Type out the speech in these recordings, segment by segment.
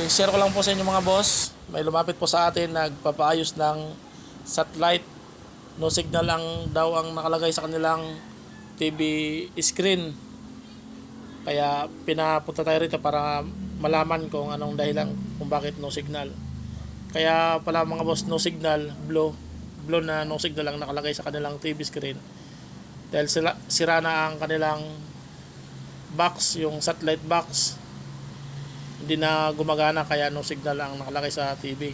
Share ko lang po sa inyo mga boss. May lumapit po sa atin, nagpapaayos ng satellite. No signal lang daw ang nakalagay sa kanilang TV screen. Kaya pinapunta tayo rito para malaman kung anong dahilan kung bakit no signal. Kaya pala mga boss, no signal, blow na no signal ang nakalagay sa kanilang TV screen. Dahil sira na ang kanilang box, yung satellite box. Hindi na gumagana, kaya no signal ang nakalagay sa TV.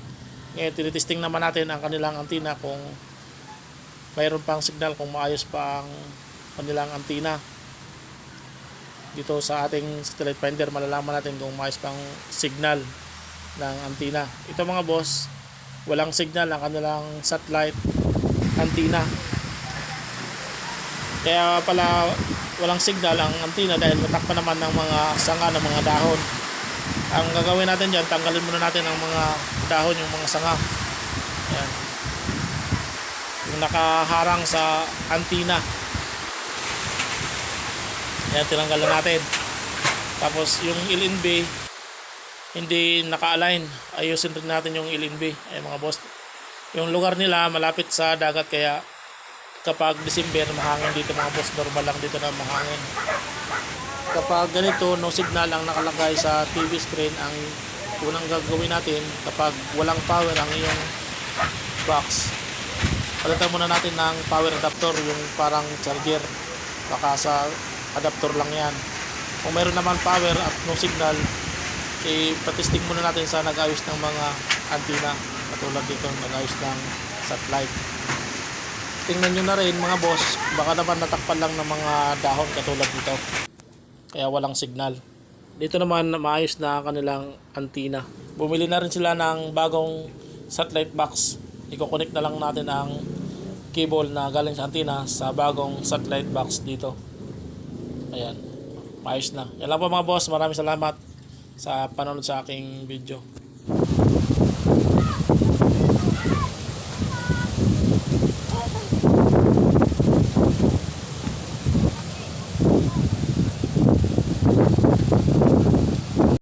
Ngayon tinitesting naman natin ang kanilang antenna kung mayroon pang signal, kung maayos pa ang kanilang antenna. Dito sa ating satellite finder malalaman natin kung maayos pang signal ng antenna. Ito mga boss, walang signal ang kanilang satellite antenna. Kaya pala walang signal ang antenna dahil natakpan naman ng mga sanga ng mga dahon. Ang gagawin natin dyan, tanggalin muna natin ang mga dahon, yung mga sanga. Ayan. Yung nakaharang sa antenna. Ayan, tinanggalan natin. Tapos yung LNB, hindi naka-align. Ayusin rin natin yung LNB. Ayan mga boss. Yung lugar nila malapit sa dagat, kaya kapag December mahangin dito mga boss. Normal lang dito na mahangin. Kapag ganito, no signal ang nakalagay sa TV screen, ang unang gagawin natin kapag walang power ang iyong box, palitan muna natin ng power adapter, yung parang charger. Baka sa adapter lang yan. Kung mayroon naman power at no signal, ipatesting muna natin sa nag-ayos ng mga antenna, katulad dito nag-ayos ng satellite. Tingnan nyo na rin mga boss, baka naman natakpan lang ng mga dahon katulad dito, kaya walang signal. Dito naman maayos na kanilang antenna. Bumili na rin sila ng bagong satellite box. Iko-connect na lang natin ang cable na galing sa antenna sa bagong satellite box dito. Ayan, maayos na. Yan lang po mga boss, maraming salamat sa panonood sa aking video.